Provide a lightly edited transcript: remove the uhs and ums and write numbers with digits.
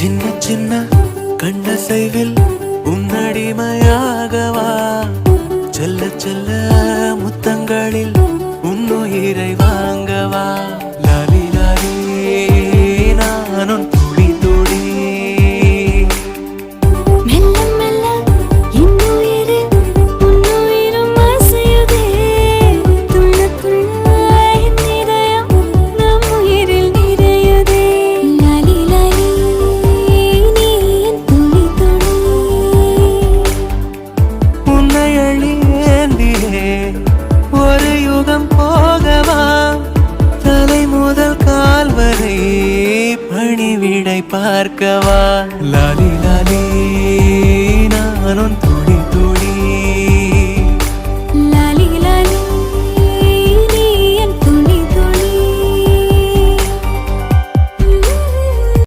சின்ன சின்ன கண்ணசைவில் உன்னடிமையாகவா செல்ல செல்ல முத்தங்களில் உன்னுயிரை வாங்கவா லாலி லாலி நானும் துளி துளி மெல்ல மெல்ல இன்னுயிரு உன்னுயிரும் அசையுதே துள்ள துள்ள என் இதயம் நம் உயிரில் நிறையுதே லாலி லாலி நீ என் துளி துளி உன்னை அழியேந்தியே ஒரு யுகம் போகவா தலை முதல் கால் வரை பணிவிடை பார்க்கவா லாலி லாலி நானும்